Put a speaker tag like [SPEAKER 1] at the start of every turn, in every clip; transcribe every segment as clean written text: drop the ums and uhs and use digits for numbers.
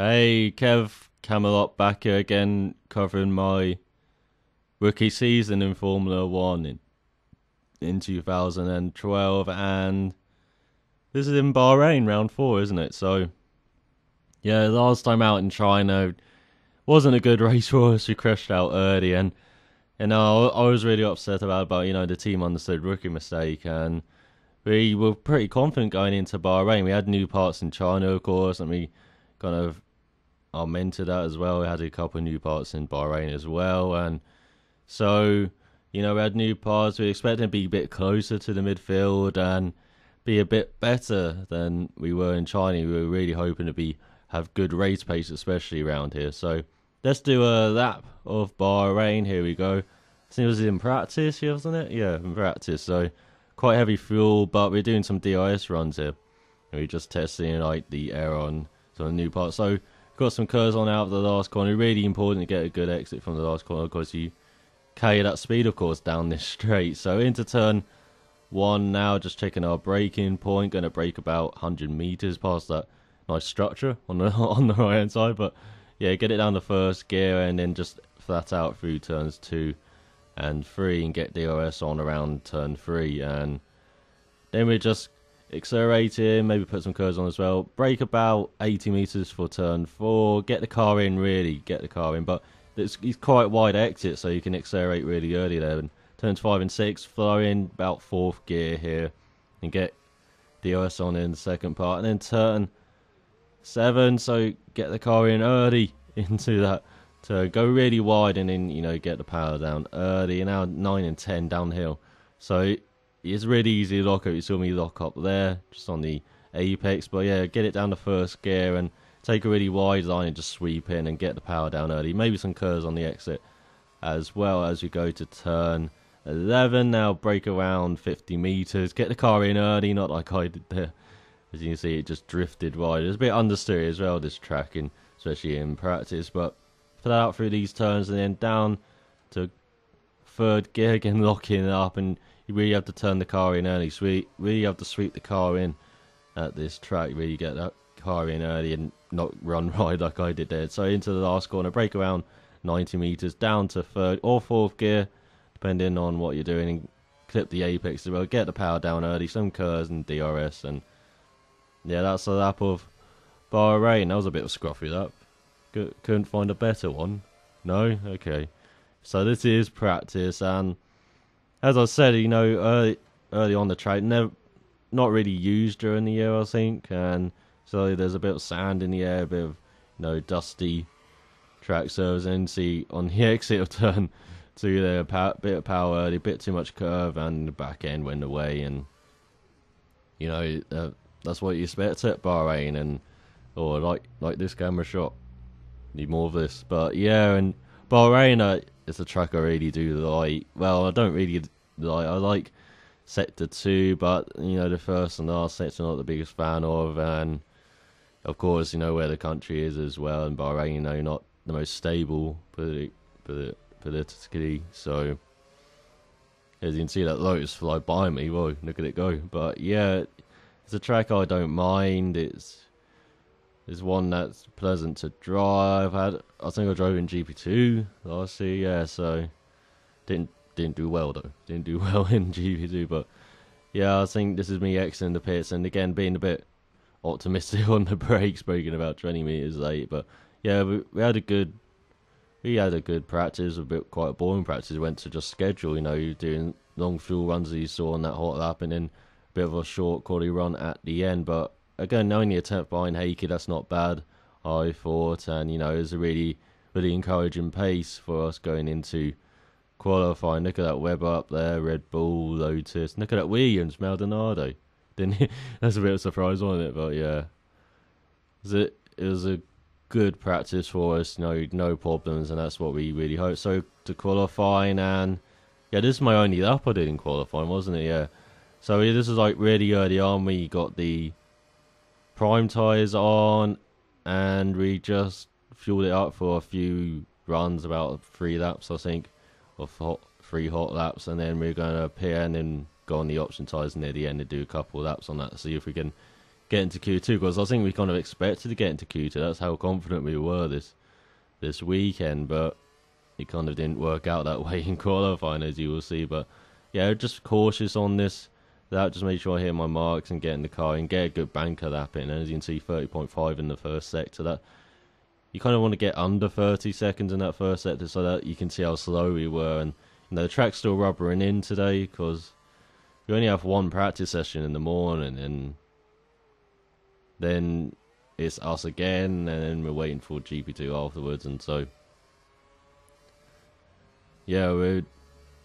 [SPEAKER 1] Hey, Kev Camelot back here again, covering my rookie season in Formula One in 2012, and this is in Bahrain, round four, isn't it? So, yeah, last time out in China wasn't a good race for us. We crashed out early, and I was really upset about the team understood rookie mistake, and we were pretty confident going into Bahrain. We had new parts in China, of course, and we kind of augmented that as well. We had a couple of new parts in Bahrain as well, and so we had new parts. We expected to be a bit closer to the midfield and be a bit better than we were in China. We were really hoping to have good race pace, especially around here. So let's do a lap of Bahrain. Here we go. I think it was in practice, wasn't it? Yeah, in practice. So quite heavy fuel, but we're doing some DRS runs here. And we're just testing the air on some new parts. So got some curves on out of the last corner. Really important to get a good exit from the last corner because you carry that speed, of course, down this straight. So into turn one now, just checking our braking point. Going to brake about 100 meters past that nice structure on the on the right hand side. But yeah, get it down to first gear and then just flat out through turns 2 and 3 and get DRS on around turn 3. And then we're just accelerating, maybe put some curves on as well. Brake about 80 meters for turn 4. Get the car in, really get the car in. But it's quite wide exit, so you can accelerate really early there. And turns 5 and 6, flow in about 4th gear here and get DRS on in the second part. And then turn 7, so get the car in early into that to go really wide and then get the power down early. And now 9 and 10 downhill, so it's really easy to lock up. You saw me lock up there just on the apex, but yeah, get it down to first gear and take a really wide line and just sweep in and get the power down early. Maybe some curves on the exit as well as we go to turn 11. Now brake around 50 meters, get the car in early, not like I did there. As you can see, it just drifted wide. It's a bit understeer as well, this track, especially in practice, but flat out through these turns and then down to third gear again, locking it up, and you really have to turn the car in early. Really have to sweep the car in at this track. Really get that car in early and not run wide like I did there. So into the last corner, brake around 90 meters, down to third or fourth gear, depending on what you're doing, and clip the apex as well. Get the power down early, some curves and DRS, and yeah, that's a lap of Bahrain. That was a bit of a scruffy lap. Couldn't find a better one. No? Okay. So this is practice, and as I said, early on the track, not really used during the year, I think, and so there's a bit of sand in the air, a bit of dusty track surface, and see on the exit of turn 2 there, a bit of power early, a bit too much curve, and the back end went away, and that's what you expect at Bahrain, or like this camera shot. Need more of this, but yeah, and Bahrain, it's a track I really do like. Well, I don't really like. I like Sector 2, but the first and last sector I'm not the biggest fan of, and of course where the country is as well. And Bahrain, not the most stable politically. So as you can see, that Lotus fly by me. Whoa, look at it go! But yeah, it's a track I don't mind. It's one that's pleasant to drive. I think I drove in GP2 last year, yeah, so didn't do well though. Didn't do well in GP2, but yeah, I think this is me exiting the pits, and again being a bit optimistic on the brakes, braking about 20 meters late. But yeah, we had a good practice, quite a boring practice. We went to just schedule, doing long fuel runs as you saw on that hot lap, and then a bit of a short quality run at the end. But again, only a 10th behind Heikki, that's not bad, I thought. And, it was a really, really encouraging pace for us going into qualifying. Look at that Webber up there, Red Bull, Lotus. Look at that Williams, Maldonado. That's a bit of a surprise, wasn't it? But yeah, it was a good practice for us, no problems, and that's what we really hope. So to qualifying, and yeah, this is my only lap I did in qualifying, wasn't it? Yeah. So this is really early on. We got the prime tyres on, and we just fueled it up for a few runs, about 3 laps I think, or 3 hot laps, and then we're going to pit and then go on the option tyres near the end and do a couple of laps on that, see if we can get into Q2, because I think we kind of expected to get into Q2. That's how confident we were this weekend, but it kind of didn't work out that way in qualifying, as you will see. But yeah, just cautious on this. That just make sure I hit my marks and get in the car and get a good banker lap in. And as you can see, 30.5 in the first sector. That you kind of want to get under 30 seconds in that first sector so that you can see how slow we were. And the track's still rubbering in today because we only have one practice session in the morning, and then it's us again, and then we're waiting for GP2 afterwards. And so yeah,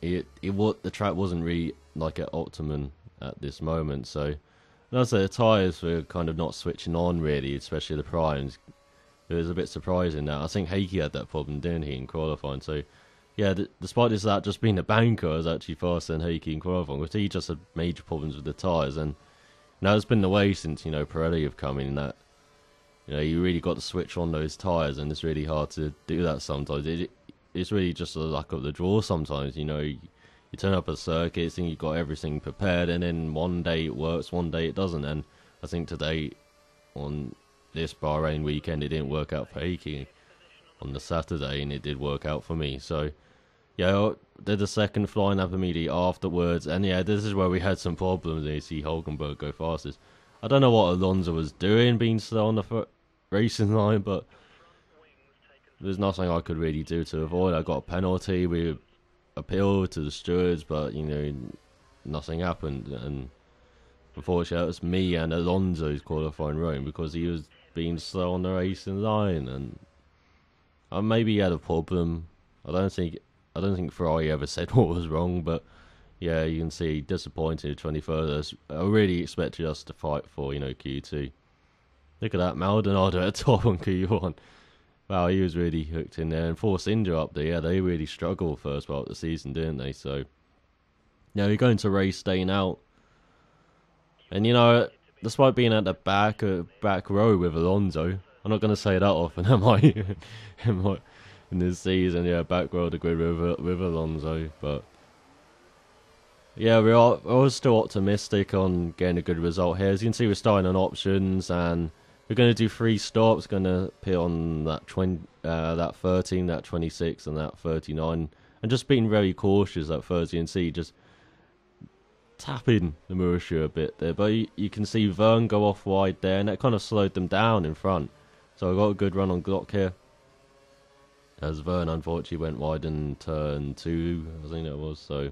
[SPEAKER 1] the track wasn't really like at optimum at this moment. So, and also the tyres were kind of not switching on really, especially the primes. It was a bit surprising that I think Heikki had that problem, didn't he, in qualifying? So yeah, despite that just being a banker, I was actually faster than Heikki in qualifying, because he just had major problems with the tyres. And now it's been the way since Pirelli have come in, that you really got to switch on those tyres, and it's really hard to do that sometimes. It's really just the luck of the draw sometimes. You turn up a circuit, think you've got everything prepared, and then one day it works, one day it doesn't. And I think today, on this Bahrain weekend, it didn't work out for Heikki on the Saturday, and it did work out for me. So yeah, I did the second flying lap immediately afterwards, and yeah, this is where we had some problems. You see Hulkenberg go fastest. I don't know what Alonso was doing, being slow on the racing line, but there's nothing I could really do to avoid. I got a penalty. We appealed to the stewards, but nothing happened. And unfortunately, it was me and Alonso's qualifying wrong because he was being slow on the racing line, and maybe he had a problem. I don't think Ferrari ever said what was wrong, but yeah, you can see disappointed 23rd. I really expected us to fight for Q2. Look at that, Maldonado at top on Q1. Wow, he was really hooked in there. And Force India up there, yeah, they really struggled first part of the season, didn't they? So yeah, we're going to race staying out. And despite being at the back row with Alonso, I'm not going to say that often, am I? In this season, yeah, back row of the grid with Alonso. But yeah, I was still optimistic on getting a good result here. As you can see, we're starting on options, and we're going to do 3 stops. Going to pit on that 13, that 26, and that 39, and just being very cautious at first. You can see just tapping the Mauritia a bit there, but you can see Vern go off wide there, and that kind of slowed them down in front. So I got a good run on Glock here, as Vern unfortunately went wide in turn 2, I think that was. So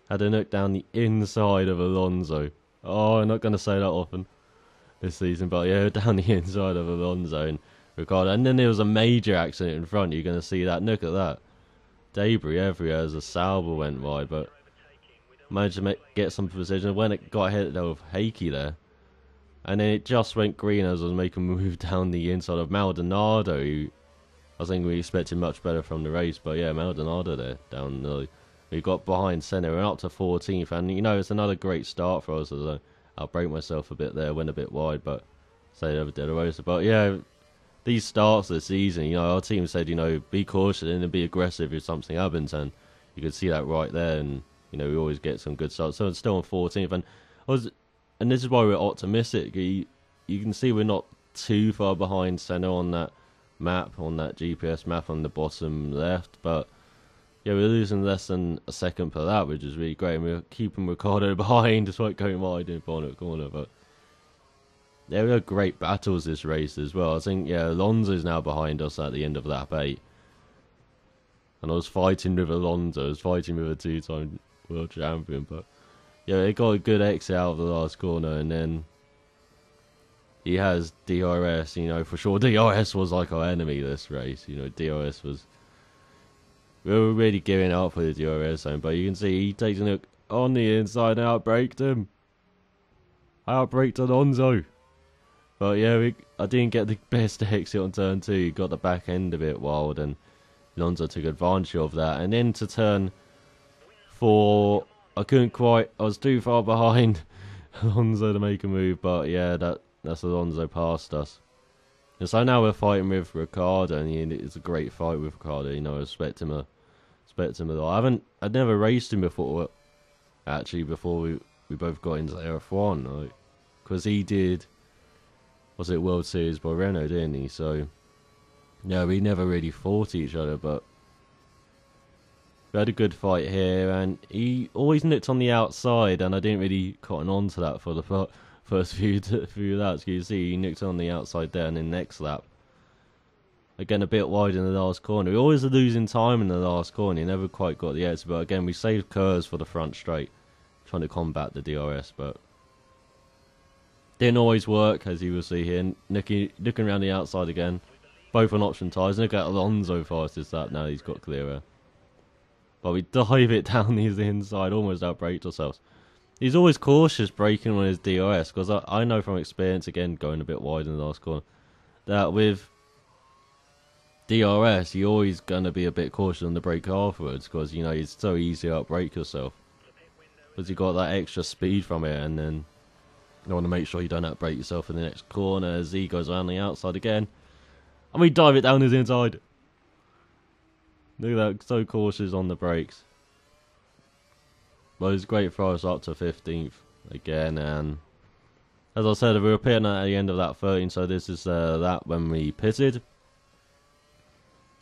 [SPEAKER 1] had a knock down the inside of Alonso. Oh, I'm not going to say that often this season, but yeah, down the inside of Alonso and Ricciardo. And then there was a major accident in front. You're going to see that. Look at that. Debris everywhere as a Sauber went wide, but managed to get some precision. When it got hit there with Heikki there, and then it just went green as I was making a move down the inside of Maldonado, who I think we expected much better from the race. But yeah, Maldonado there down the... We got behind centre and up to 14th, and it's another great start for us. I'll break myself a bit there, went a bit wide, but say over De La Rosa. But yeah, these starts of the season, our team said, be cautious and be aggressive if something happens, and you could see that right there. And we always get some good starts. So it's still on 14th, and this is why we're optimistic. You can see we're not too far behind centre on that map, on that GPS map on the bottom left, but yeah, we're losing less than a second per lap, which is really great. And we're keeping Ricciardo behind despite going wide in Bonnet corner. But yeah, we had great battles this race as well. I think, Alonso's now behind us at the end of lap 8. And I was fighting with Alonso. I was fighting with a 2-time world champion. But yeah, they got a good exit out of the last corner. And then he has DRS, for sure. DRS was like our enemy this race. DRS was... We were really giving up for the DRS zone, but you can see he takes a look on the inside and outbraked him. Outbraked Alonso. But yeah, I didn't get the best exit on turn 2. He got the back end a bit wild, and Alonso took advantage of that. And then to turn 4, I was too far behind Alonso to make a move, but yeah, that's Alonso past us. And so now we're fighting with Ricciardo, and it's a great fight with Ricciardo. I respect him a lot. I'd never raced him before, actually, before we both got into F1, because he did was it World Series by Renault, didn't he? So yeah, we never really fought each other, but we had a good fight here, and he always nipped on the outside, and I didn't really cotton on to that for the first few laps. You see, he nicked on the outside there, and then next lap, again a bit wide in the last corner. We always losing time in the last corner. He never quite got the edge, but again we saved curves for the front straight, trying to combat the DRS, but didn't always work, as you will see here. Looking around the outside again, both on option tyres. Look at Alonso fastest lap now. He's got clearer. But we dive it down the inside, almost outbraked ourselves. He's always cautious braking on his DRS, because I know from experience, again, going a bit wide in the last corner, that with DRS, you're always going to be a bit cautious on the brake afterwards, because, you know, it's so easy to outbrake yourself. Because you got that extra speed from it, and then you want to make sure you don't outbrake yourself in the next corner as he goes around the outside again. And we dive it down his inside. Look at that, so cautious on the brakes. Well, it's great for us up to 15th again, and as I said, we were pitting at the end of that 13, so this is that when we pitted.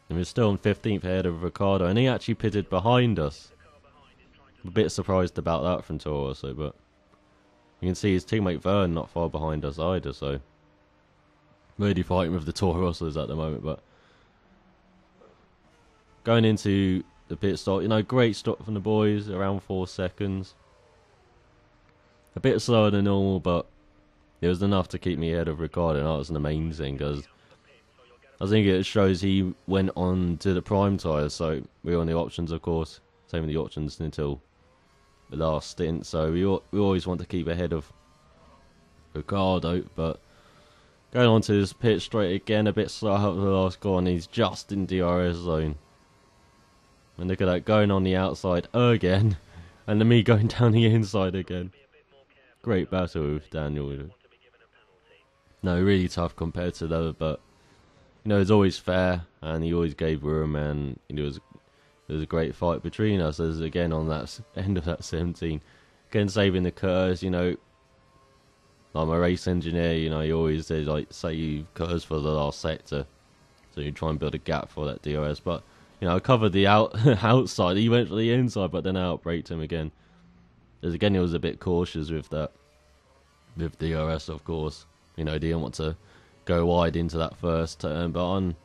[SPEAKER 1] And we're still on 15th ahead of Ricciardo, and he actually pitted behind us. I'm a bit surprised about that from Toro Rosso, but you can see his teammate Verne not far behind us either, so really fighting with the Toro Rossos at the moment, but going into the pit stop, you know, great stop from the boys, around 4 seconds. A bit slower than normal, but it was enough to keep me ahead of Ricciardo, and that was an amazing, because I think it shows he went on to the prime tyres, so we were on the options, of course, same with the options until the last stint, so we always want to keep ahead of Ricciardo, but going on to this pit straight again, a bit slow out of the last corner, he's just in DRS zone. And look at that, going on the outside again, and then me going down the inside again. Great battle with Daniel. No, really tough compared to the other, but you know, it's always fair, and he always gave room, and it was a great fight between us. As again on that end of that 17, again saving the curves. You know, I'm a race engineer. You know, you always say like save curves for the last sector, so you try and build a gap for that DRS, but. You know, I covered the outside. He went for the inside, but then I outbraked him again. As again, he was a bit cautious with that, with DRS, of course. You know, he didn't want to go wide into that first turn. But on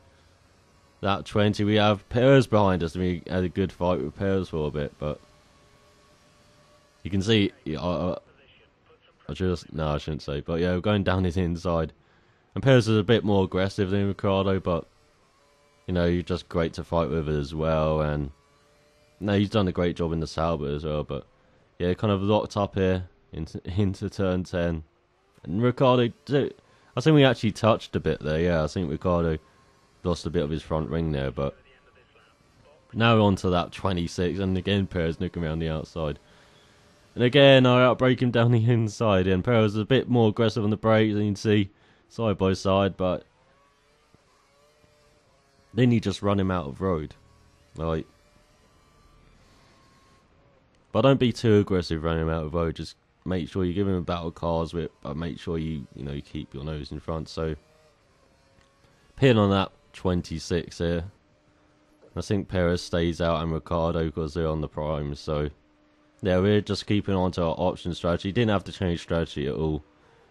[SPEAKER 1] that 20, we have Perez behind us. We had a good fight with Perez for a bit, but you can see. I shouldn't say. But yeah, we're going down his inside, and Perez is a bit more aggressive than Ricciardo, but. You know, you're just great to fight with as well, and no, he's done a great job in the Sauber as well. But yeah, kind of locked up here into turn 10, and Ricciardo. I think we actually touched a bit there. Yeah, I think Ricciardo lost a bit of his front ring there, but now we're on to that 26, and again Perez looking around the outside, and again I outbrake him down the inside, and Perez is a bit more aggressive on the brakes, and you can see side by side, but. Then you just run him out of road, like. But don't be too aggressive running him out of road. Just make sure you give him a battle cars whip, but make sure you keep your nose in front. So, pin on that 26 here. I think Perez stays out and Ricciardo because they're on the prime. So, yeah, we're just keeping on to our option strategy. Didn't have to change strategy at all.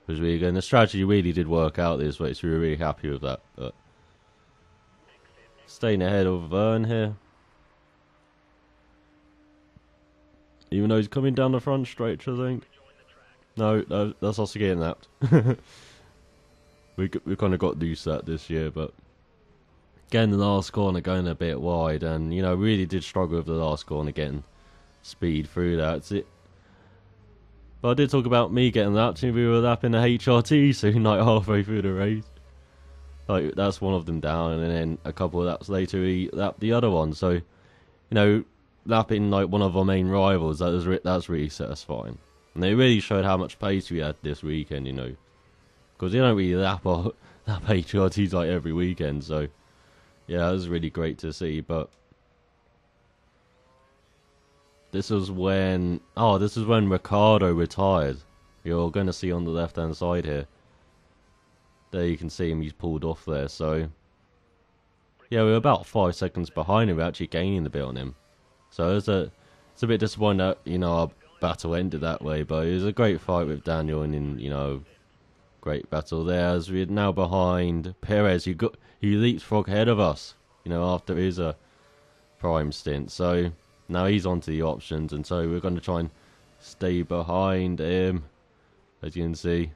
[SPEAKER 1] It was really good. And the strategy really did work out this way, so we were really happy with that. But. Staying ahead of Verne here. Even though he's coming down the front stretch, I think. No, that's us getting napped. we kind of got used to that this year, but again, the last corner going a bit wide, and you know, really did struggle with the last corner getting speed through that. It's it. But I did talk about me getting lapped, and we were lapping the HRT soon, like halfway through the race. Like, that's one of them down, and then a couple of laps later, he lapped the other one. So, you know, lapping like one of our main rivals, that's really satisfying. And they really showed how much pace we had this weekend, you know. Because they don't really lap HRTs like every weekend, so yeah, that was really great to see. But this was when Ricciardo retired. You're going to see on the left-hand side here. there you can see him, he's pulled off there. So yeah, we were about 5 seconds behind him. We're actually gaining a bit on him. So it's a bit disappointing that, you know, our battle ended that way. But it was a great fight with Daniel, and you know, great battle there. As we're now behind Perez, he leapfrog ahead of us, you know, after his prime stint. So now he's onto the options, and so we're going to try and stay behind him, as you can see.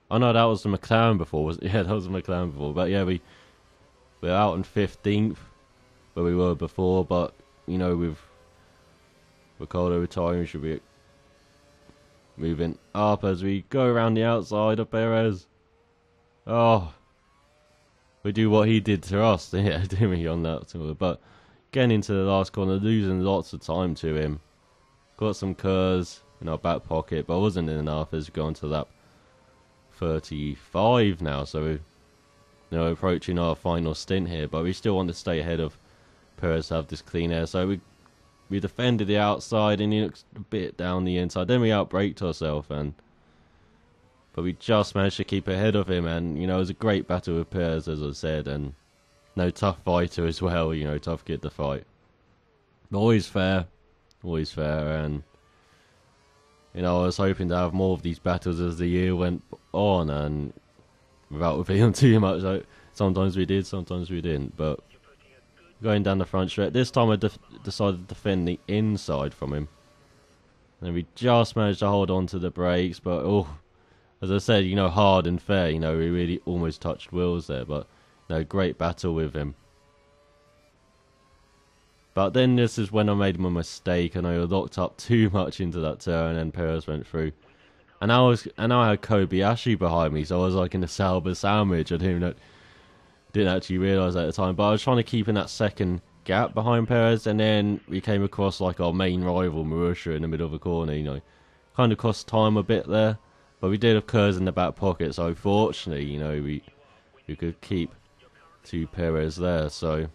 [SPEAKER 1] Oh no, that was the McLaren before. Yeah, that was the McLaren before. But yeah, we're out in 15th, where we were before. But you know, with Ricardo retiring, we should be moving up as we go around the outside of Perez. Oh, we do what he did to us, yeah, didn't we, on that? But getting into the last corner, losing lots of time to him. Got some curves in our back pocket, but wasn't enough as we go into lap 35 now. So we're, you know, approaching our final stint here, but we still want to stay ahead of Perez to have this clean air. So we defended the outside, and he looks a bit down the inside. Then we outbraked ourselves, but we just managed to keep ahead of him. And you know, it was a great battle with Perez, as I said, and no, tough fighter as well. You know, tough kid to fight. But always fair, and you know, I was hoping to have more of these battles as the year went on, and without revealing too much. Like, sometimes we did, sometimes we didn't. But going down the front stretch, this time I decided to defend the inside from him, and we just managed to hold on to the brakes. But oh, as I said, you know, hard and fair. You know, we really almost touched wheels there, but you know, great battle with him. But then this is when I made my mistake, and I locked up too much into that turn, and Perez went through. And I had Kobayashi behind me, so I was like in a Sauber sandwich. I didn't actually realise at the time, but I was trying to keep in that second gap behind Perez, and then we came across like our main rival, Marussia, in the middle of the corner. You know, kind of cost time a bit there, but we did have curves in the back pocket, so fortunately, you know, we could keep to Perez there. So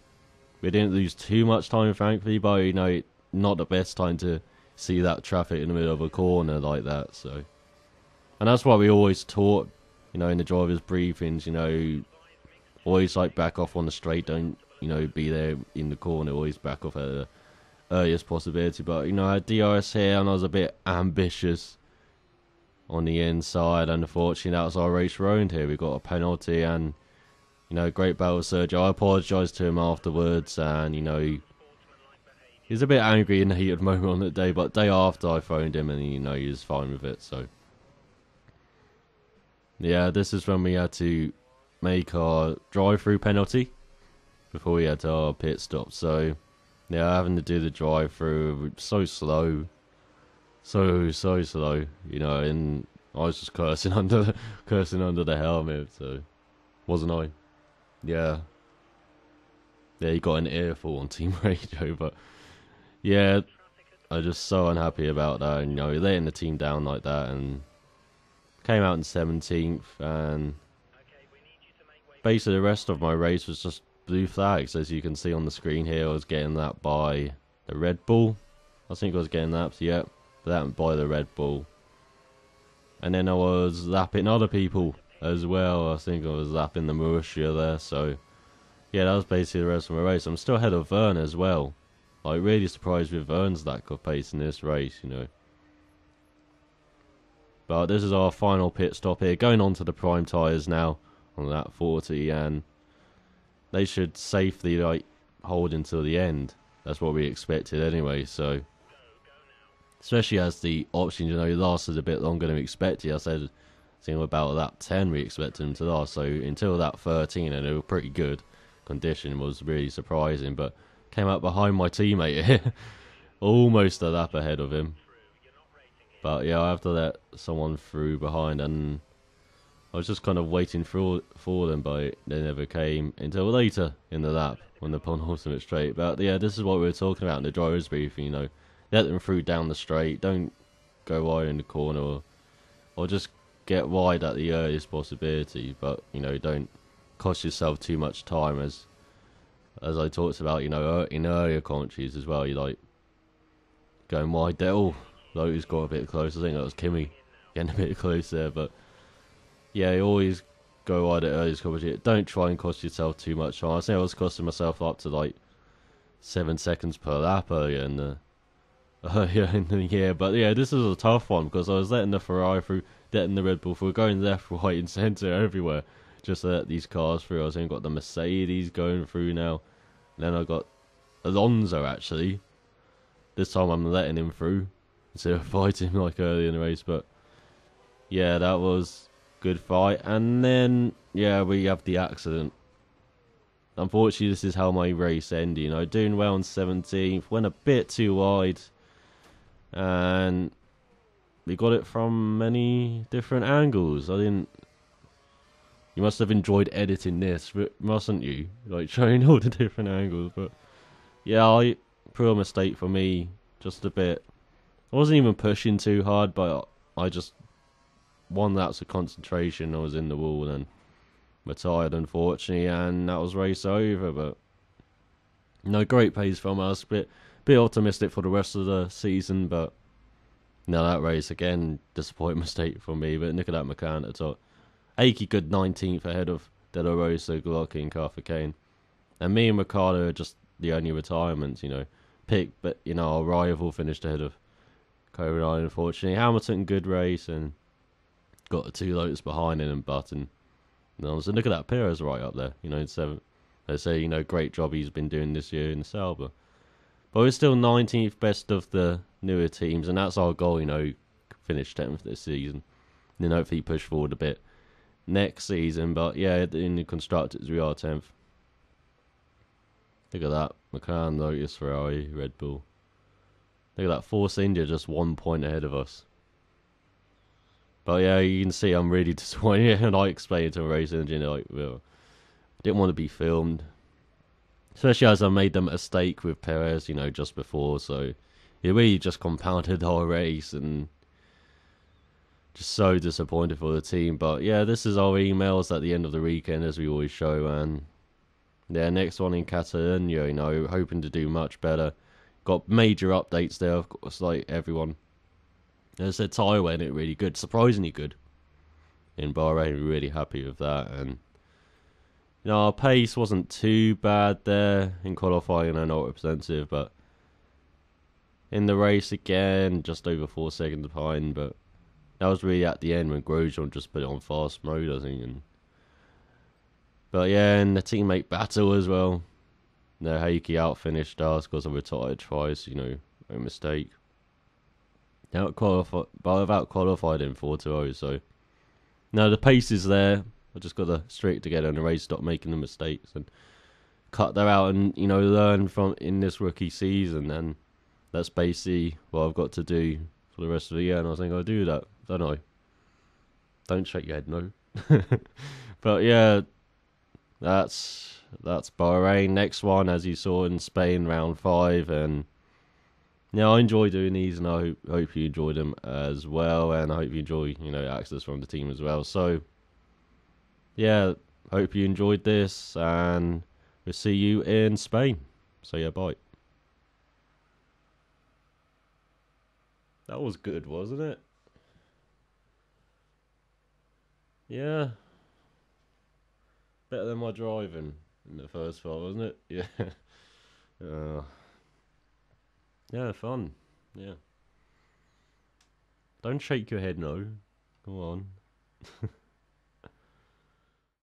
[SPEAKER 1] we didn't lose too much time, frankly, but you know, not the best time to see that traffic in the middle of a corner like that. So, and that's what we always taught, you know, in the drivers' briefings. You know, always like back off on the straight. Don't, you know, be there in the corner. Always back off at the earliest possibility. But you know, I had DRS here, and I was a bit ambitious on the inside, and unfortunately, that was our race ruined here. We got a penalty, and you know, great battle with Sergio. I apologised to him afterwards, and you know, he was a bit angry in the heat of the moment on the day, but day after I phoned him, and you know, he was fine with it. So yeah, this is when we had to make our drive-through penalty before we had our pit stop. So yeah, having to do the drive-through, so slow, so slow, you know, and I was just cursing under the helmet. So wasn't I? Yeah, he got an earful on team radio, but yeah, I'm just so unhappy about that. And, you know, letting the team down like that, and came out in 17th, and basically the rest of my race was just blue flags, as you can see on the screen here. I was getting that by the Red Bull. I think I was getting that, yeah, that by the Red Bull. And then I was lapping other people as well. I think I was lapping the Marussia there. So yeah, that was basically the rest of my race. I'm still ahead of Vern as well. Like, really surprised with Vern's lack of pace in this race, you know. But this is our final pit stop here, going on to the prime tyres now on that 40, and they should safely like hold until the end. That's what we expected anyway. So especially as the options, you know, lasted a bit longer than we expected. I said, I think about lap 10 we expected them to last, so until lap 13, and they were pretty good condition, was really surprising. But came up behind my teammate here, almost a lap ahead of him. But yeah, I have to let someone through behind, and I was just kind of waiting for them, but they never came until later in the lap when the penultimate straight. But yeah, this is what we were talking about in the driver's briefing, you know, let them through down the straight, don't go wide in the corner, or just get wide at the earliest possibility, but you know, don't cost yourself too much time, as I talked about, you know, in earlier commentaries as well. You like going wide there. Oh, Lotus got a bit close. I think that was Kimi getting a bit close there, but yeah, you always go wide at earliest competition. Don't try and cost yourself too much time. I think I was costing myself up to like 7 seconds per lap earlier in the year. But yeah, this is a tough one because I was letting the Ferrari through, letting the Red Bull through, going left, right, and centre everywhere just to let these cars through. I was even got the Mercedes going through now. Then I got Alonso actually. This time I'm letting him through instead of fighting like early in the race. But yeah, that was good fight. And then yeah, we have the accident. Unfortunately, this is how my race ended. You know, doing well on 17th, went a bit too wide, and we got it from many different angles. You must have enjoyed editing this, mustn't you? Like showing all the different angles. But yeah, poor mistake for me, just a bit. I wasn't even pushing too hard, but I just 1 lapse of concentration. I was in the wall and retired, unfortunately, and that was race over. But no, great pace from us. Bit optimistic for the rest of the season, but no, that race again, disappointing mistake for me. But look at that McCann at the top. Akey good 19th ahead of De La Rosa, Glocky, and Carthagena. And me and Ricardo are just the only retirements, you know, picked. But you know, our rival finished ahead of Copenhagen, unfortunately. Hamilton, good race, and got the 2 Lotus behind him and Button. No, so look at that, Perez right up there. You know, in 7th. They say, you know, great job he's been doing this year in the Sauber. But we're still 19th best of the newer teams, and that's our goal, you know, finish 10th this season. And then hopefully push forward a bit next season. But yeah, in the Constructors, we are 10th. Look at that. McLaren, Lotus, Ferrari, Red Bull. Look at that, Force India just 1 point ahead of us. But yeah, you can see I'm really disappointed, and I explained to a race engineer, like, well, I didn't want to be filmed. Especially as I made the mistake with Perez, you know, just before, so it really just compounded our race, and just so disappointed for the team. But yeah, this is our emails at the end of the weekend, as we always show, and yeah, next one in Catalonia, you know, hoping to do much better. Got major updates there, of course, like everyone. As I said, tyre went it really good, surprisingly good. In Bahrain, we're really happy with that. And you know, our pace wasn't too bad there in qualifying. I know representative, but in the race again, just over 4 seconds behind. But that was really at the end when Grosjean just put it on fast mode, I think. But yeah, and the teammate battle as well. No, Heikki out-finished us because I retired twice. You know, no mistake. I've out-qualified in 4-0, so no, the pace is there. I just got to straight together in the race, stop making the mistakes, and cut that out, and you know, learn from in this rookie season. And that's basically what I've got to do for the rest of the year. And I think I'll do that, don't I? Don't shake your head, no. But yeah, that's Bahrain. Next one, as you saw in Spain, round 5, and yeah, I enjoy doing these, and I hope you enjoy them as well, and I hope you enjoy, you know, access from the team as well. So yeah, hope you enjoyed this, and we'll see you in Spain. So yeah, bye. That was good, wasn't it? Yeah. Better than my driving in the first part, wasn't it? Yeah. Yeah, fun. Yeah. Don't shake your head, no. Come on.